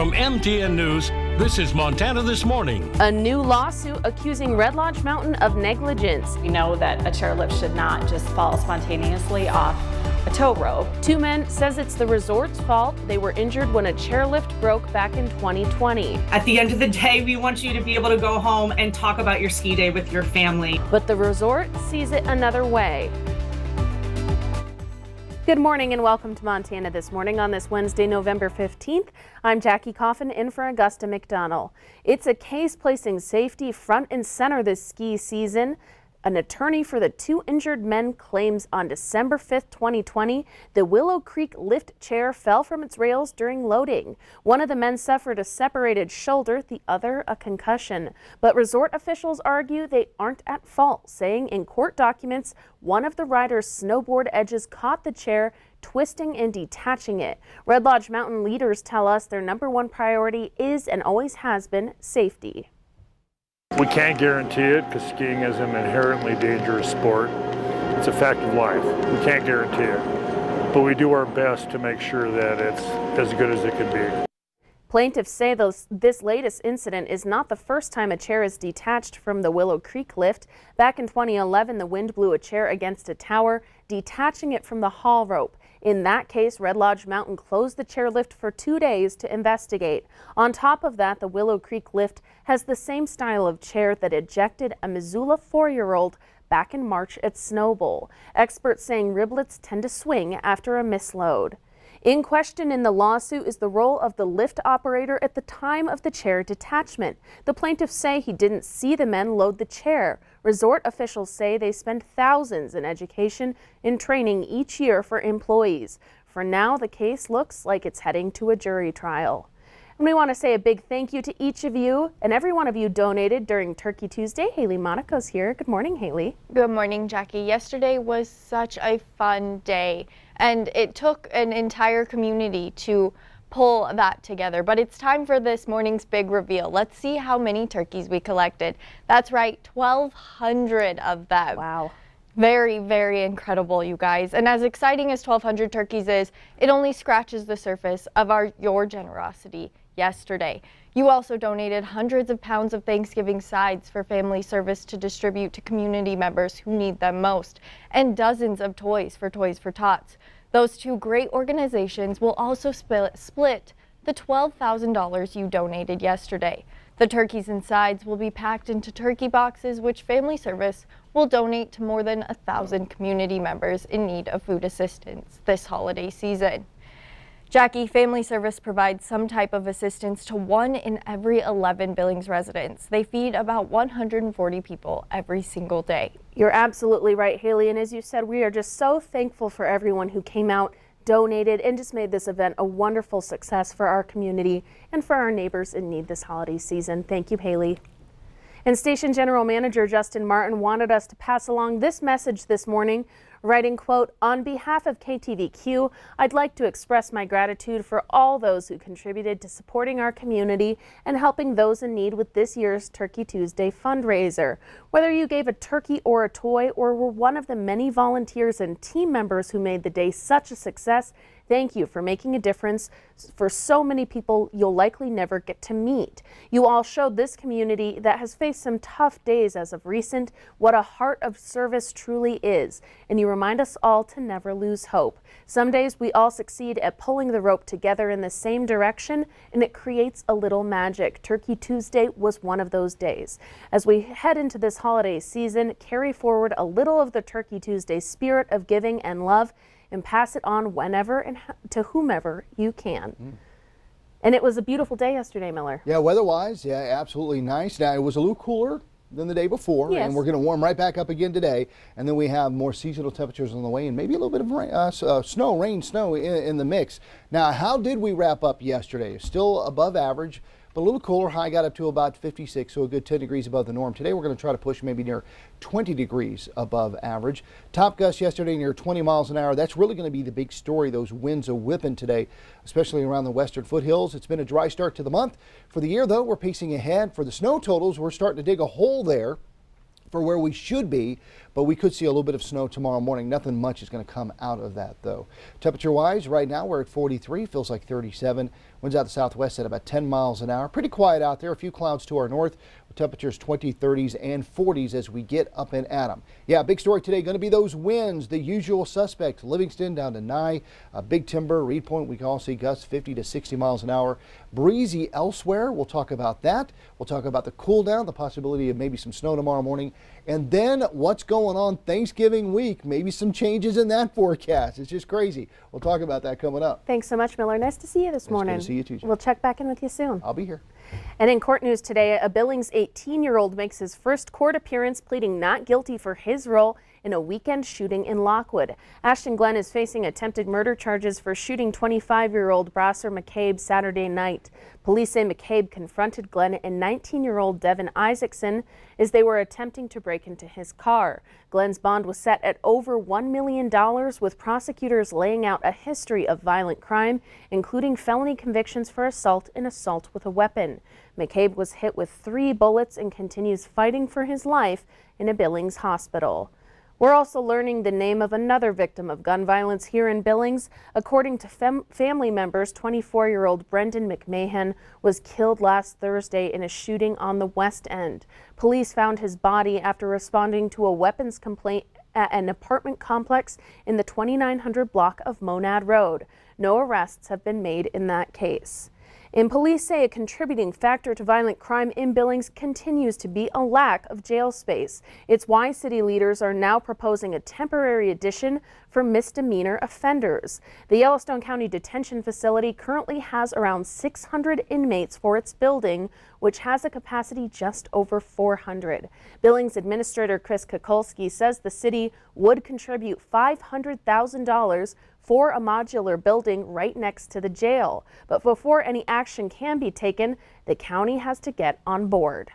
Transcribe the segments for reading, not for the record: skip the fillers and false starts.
From MTN News, this is Montana This Morning. A new lawsuit accusing Red Lodge Mountain of negligence. We know that a chairlift should not just fall spontaneously off a tow rope. Two men says it's the resort's fault. They were injured when a chairlift broke back in 2020. At the end of the day, we want you to be able to go home and talk about your ski day with your family. But the resort sees it another way. Good morning and welcome to Montana This Morning on this Wednesday, November 15th. I'm Jackie Coffin in for Augusta McDonald. It's a case placing safety front and center this ski season. An attorney for the two injured men claims on December 5th, 2020, the Willow Creek lift chair fell from its rails during loading. One of the men suffered a separated shoulder, the other a concussion. But resort officials argue they aren't at fault, saying in court documents, one of the rider's snowboard edges caught the chair, twisting and detaching it. Red Lodge Mountain leaders tell us their number one priority is and always has been safety. We can't guarantee it because skiing is an inherently dangerous sport. It's a fact of life. We can't guarantee it, but we do our best to make sure that it's as good as it can be. Plaintiffs say this latest incident is not the first time a chair is detached from the Willow Creek lift. Back in 2011, the wind blew a chair against a tower, detaching it from the haul rope. In that case, Red Lodge Mountain closed the chairlift for 2 days to investigate. On top of that, the Willow Creek lift has the same style of chair that ejected a Missoula 4-year-old back in March at Snow Bowl. Experts saying riblets tend to swing after a misload. In question in the lawsuit is the role of the lift operator at the time of the chair detachment. The plaintiffs say he didn't see the men load the chair. Resort officials say they spend thousands in education and training each year for employees. For now, the case looks like it's heading to a jury trial. And we want to say a big thank you to each of you and every one of you donated during Turkey Tuesday. Haley Monaco's here. Good morning, Haley. Good morning, Jackie. Yesterday was such a fun day, and it took an entire community to pull that together. But it's time for this morning's big reveal. Let's see how many turkeys we collected. That's right, 1,200 of them. Wow. Very, very incredible, you guys. And as exciting as 1,200 turkeys is, it only scratches the surface of your generosity yesterday. You also donated hundreds of pounds of Thanksgiving sides for Family Service to distribute to community members who need them most, and dozens of toys for Toys for Tots. Those two great organizations will also split the $12,000 you donated yesterday. The turkeys and sides will be packed into turkey boxes, which Family Service will donate to more than 1,000 community members in need of food assistance this holiday season. Jackie, Family Service provides some type of assistance to 1 in every 11 Billings residents. They feed about 140 people every single day. You're absolutely right, Haley. And as you said, we are just so thankful for everyone who came out, donated, and just made this event a wonderful success for our community and for our neighbors in need this holiday season. Thank you, Haley. And Station General Manager Justin Martin wanted us to pass along this message this morning, writing, quote, "On behalf of KTVQ, I'd like to express my gratitude for all those who contributed to supporting our community and helping those in need with this year's Turkey Tuesday fundraiser. Whether you gave a turkey or a toy or were one of the many volunteers and team members who made the day such a success, thank you for making a difference for so many people you'll likely never get to meet. You all showed this community that has faced some tough days as of recent what a heart of service truly is, and you remind us all to never lose hope. Some days we all succeed at pulling the rope together in the same direction, and it creates a little magic. Turkey Tuesday was one of those days. As we head into this holiday season, carry forward a little of the Turkey Tuesday spirit of giving and love, and pass it on whenever and to whomever you can. And it was a beautiful day yesterday, Miller. Yeah, weather-wise, yeah, absolutely nice. Now, it was a little cooler than the day before, yes, and we're going to warm right back up again today. And then we have more seasonal temperatures on the way and maybe a little bit of rain, snow in the mix. Now, how did we wrap up yesterday? Still above average, but a little cooler. High got up to about 56, so a good 10 degrees above the norm. Today we're going to try to push maybe near 20 degrees above average. Top gust yesterday near 20 miles an hour. That's really going to be the big story. Those winds are whipping today, especially around the western foothills. It's been a dry start to the month. For the year, though, we're pacing ahead. For the snow totals, we're starting to dig a hole there. for where we should be, but we could see a little bit of snow tomorrow morning. Nothing much is going to come out of that, though. Temperature-wise, right now we're at 43, feels like 37. Winds out the southwest at about 10 miles an hour. Pretty quiet out there. A few clouds to our north. Temperatures 20, 30s, and 40s as we get up and at them. Yeah, big story today going to be those winds. The usual suspects, Livingston down to Nye, Big Timber, Reed Point. We can all see gusts 50 to 60 miles an hour. Breezy elsewhere. We'll talk about that. We'll talk about the cool down, the possibility of maybe some snow tomorrow morning. And then what's going on Thanksgiving week. Maybe some changes in that forecast. It's just crazy. We'll talk about that coming up. Thanks so much, Miller. Nice to see you this morning. Good to see you too, Jen. We'll check back in with you soon. I'll be here. And in court news today, a Billings 18-year-old makes his first court appearance pleading not guilty for his role in a weekend shooting in Lockwood. Ashton Glenn is facing attempted murder charges for shooting 25-year-old Brasser McCabe Saturday night. Police say McCabe confronted Glenn and 19-year-old Devin Isaacson as they were attempting to break into his car. Glenn's bond was set at over $1 million, with prosecutors laying out a history of violent crime, including felony convictions for assault and assault with a weapon. McCabe was hit with 3 bullets and continues fighting for his life in a Billings hospital. We're also learning the name of another victim of gun violence here in Billings. According to family members, 24-year-old Brendan McMahon was killed last Thursday in a shooting on the West End. Police found his body after responding to a weapons complaint at an apartment complex in the 2900 block of Monad Road. No arrests have been made in that case. And police say a contributing factor to violent crime in Billings continues to be a lack of jail space. It's why city leaders are now proposing a temporary addition for misdemeanor offenders. The Yellowstone County Detention Facility currently has around 600 inmates for its building, which has a capacity just over 400. Billings Administrator Chris Kukulski says the city would contribute $500,000 for a modular building right next to the jail. But before any action can be taken, the county has to get on board.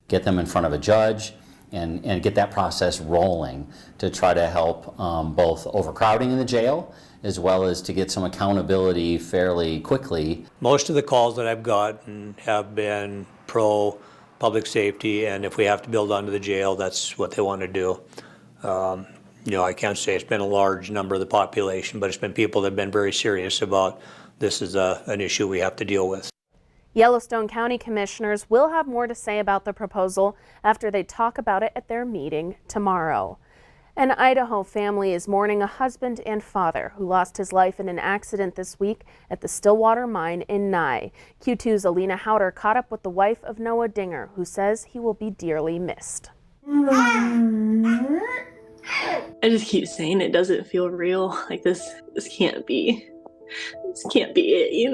Get them in front of a judge and get that process rolling to try to help both overcrowding in the jail as well as to get some accountability fairly quickly. Most of the calls that I've gotten have been pro public safety, and if we have to build onto the jail, that's what they want to do. I can't say it's been a large number of the population, but it's been people that have been very serious about this is an issue we have to deal with. Yellowstone County commissioners will have more to say about the proposal after they talk about it at their meeting tomorrow. An Idaho family is mourning a husband and father who lost his life in an accident this week at the Stillwater Mine in Nye. Q2's Alina Howder caught up with the wife of Noah Dinger, who says he will be dearly missed. I just keep saying it doesn't feel real. Like this can't be it,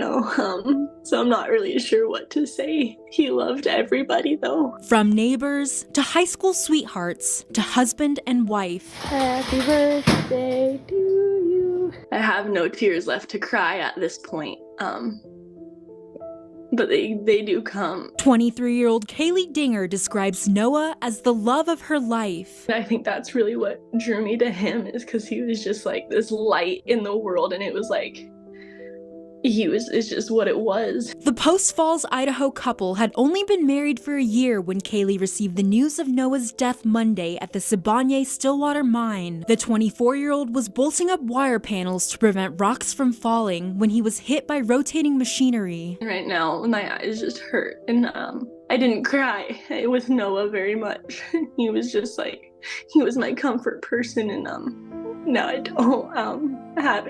So I'm not really sure what to say. He loved everybody though. From neighbors to high school sweethearts to husband and wife. Happy birthday to you. I have no tears left to cry at this point. But they do come. 23-year-old Kaylee Dinger describes Noah as the love of her life. I think that's really what drew me to him, is because he was just like this light in the world, and it was like it's just what it was. The Post Falls, Idaho couple had only been married for a year when Kaylee received the news of Noah's death Monday at the Siboney Stillwater Mine. The 24-year-old was bolting up wire panels to prevent rocks from falling when he was hit by rotating machinery. Right now, my eyes just hurt, and I didn't cry with Noah very much. He was just like, he was my comfort person, and now I don't have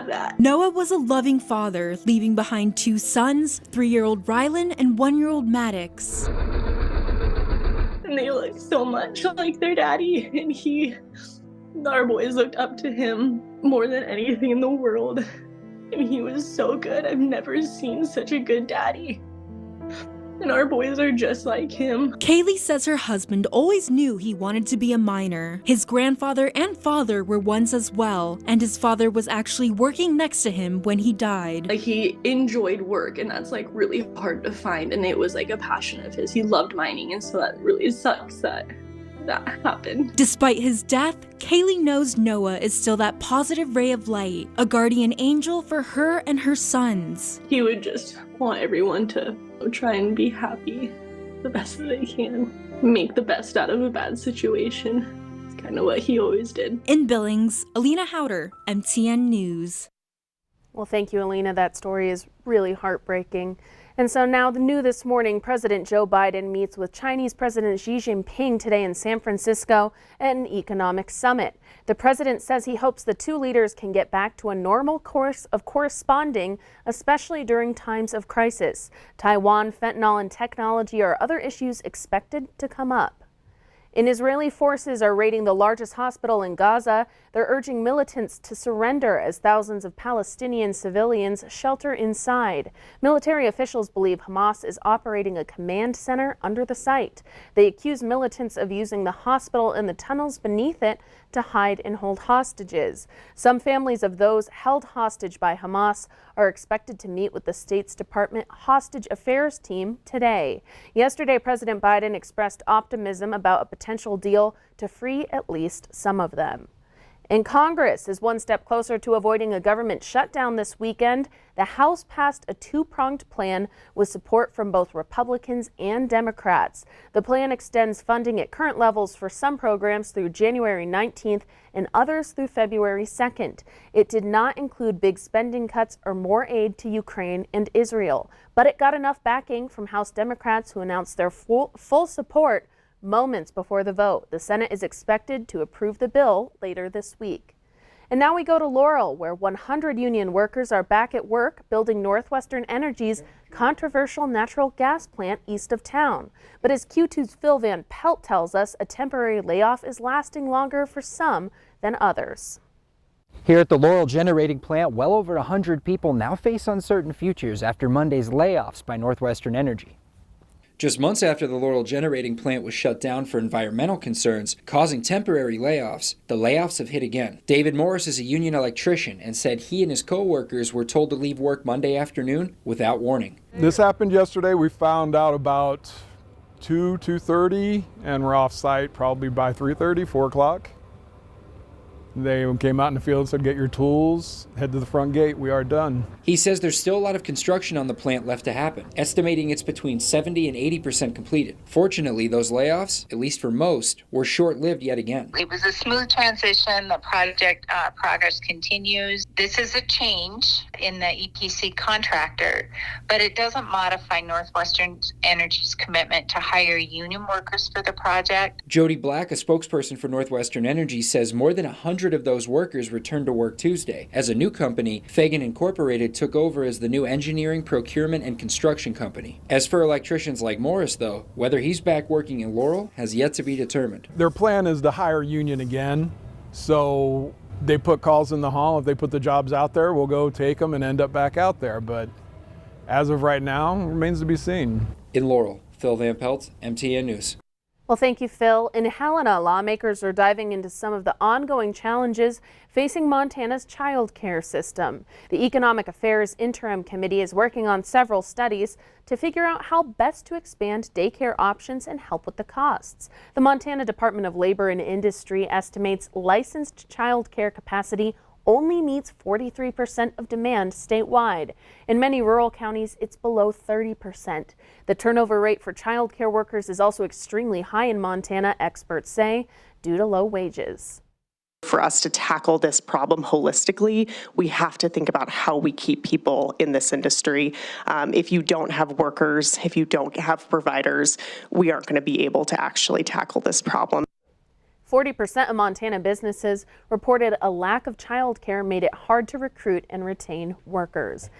that. Noah was a loving father, leaving behind 2 sons, 3-year-old Rylan and 1-year-old Maddox. And they look so much like their daddy, and our boys looked up to him more than anything in the world. And he was so good. I've never seen such a good daddy. And our boys are just like him. Kaylee says her husband always knew he wanted to be a miner. His grandfather and father were ones as well, and his father was actually working next to him when he died. Like, he enjoyed work, and that's like really hard to find, and it was like a passion of his. He loved mining, and so that really sucks that happened. Despite his death, Kaylee knows Noah is still that positive ray of light, a guardian angel for her and her sons. He would just want everyone to try and be happy the best that I can, make the best out of a bad situation. It's kind of what he always did. In Billings, Alina Howder, MTN News. Well, thank you, Alina. That story is really heartbreaking. And so now the new this morning, President Joe Biden meets with Chinese President Xi Jinping today in San Francisco at an economic summit. The president says he hopes the two leaders can get back to a normal course of corresponding, especially during times of crisis. Taiwan, fentanyl, and technology are other issues expected to come up. And Israeli forces are raiding the largest hospital in Gaza. They're urging militants to surrender as thousands of Palestinian civilians shelter inside. Military officials believe Hamas is operating a command center under the site. They accuse militants of using the hospital and the tunnels beneath it to hide and hold hostages. Some families of those held hostage by Hamas are expected to meet with the State's Department Hostage Affairs team today. Yesterday, President Biden expressed optimism about a potential deal to free at least some of them. And Congress is one step closer to avoiding a government shutdown this weekend. The House passed a two-pronged plan with support from both Republicans and Democrats. The plan extends funding at current levels for some programs through January 19th and others through February 2nd. It did not include big spending cuts or more aid to Ukraine and Israel, but it got enough backing from House Democrats who announced their full support moments before the vote. The Senate is expected to approve the bill later this week. And now we go to Laurel, where 100 union workers are back at work building Northwestern Energy's controversial natural gas plant east of town. But as Q2's Phil Van Pelt tells us, a temporary layoff is lasting longer for some than others. Here at the Laurel generating plant, well over 100 people now face uncertain futures after Monday's layoffs by Northwestern Energy. Just months after the Laurel generating plant was shut down for environmental concerns, causing temporary layoffs, the layoffs have hit again. David Morris is a union electrician and said he and his co-workers were told to leave work Monday afternoon without warning. This happened yesterday. We found out about 2:30, and we're off site probably by 3:30, 4 o'clock. They came out in the field and said, get your tools, head to the front gate, we are done. He says there's still a lot of construction on the plant left to happen, estimating it's between 70 and 80% completed. Fortunately, those layoffs, at least for most, were short-lived yet again. It was a smooth transition. The project progress continues. This is a change in the EPC contractor, but it doesn't modify Northwestern Energy's commitment to hire union workers for the project. Jody Black, a spokesperson for Northwestern Energy, says more than 100 of those workers returned to work Tuesday, as a new company, Fagan Incorporated, took over as the new engineering, procurement, and construction company. As for electricians like Morris, though, whether he's back working in Laurel has yet to be determined. Their plan is to hire union again, so they put calls in the hall. If they put the jobs out there, we'll go take them and end up back out there. But as of right now, it remains to be seen. In Laurel, Phil Van Pelt, MTN News. Well, thank you, Phil. In Helena, lawmakers are diving into some of the ongoing challenges facing Montana's child care system. The Economic Affairs Interim Committee is working on several studies to figure out how best to expand daycare options and help with the costs. The Montana Department of Labor and Industry estimates licensed child care capacity only meets 43% of demand statewide. In many rural counties, it's below 30%. The turnover rate for child care workers is also extremely high in Montana, experts say, due to low wages. For us to tackle this problem holistically, we have to think about how we keep people in this industry. If you don't have workers, if you don't have providers, we aren't going to be able to actually tackle this problem. 40% of Montana businesses reported a lack of child care made it hard to recruit and retain workers.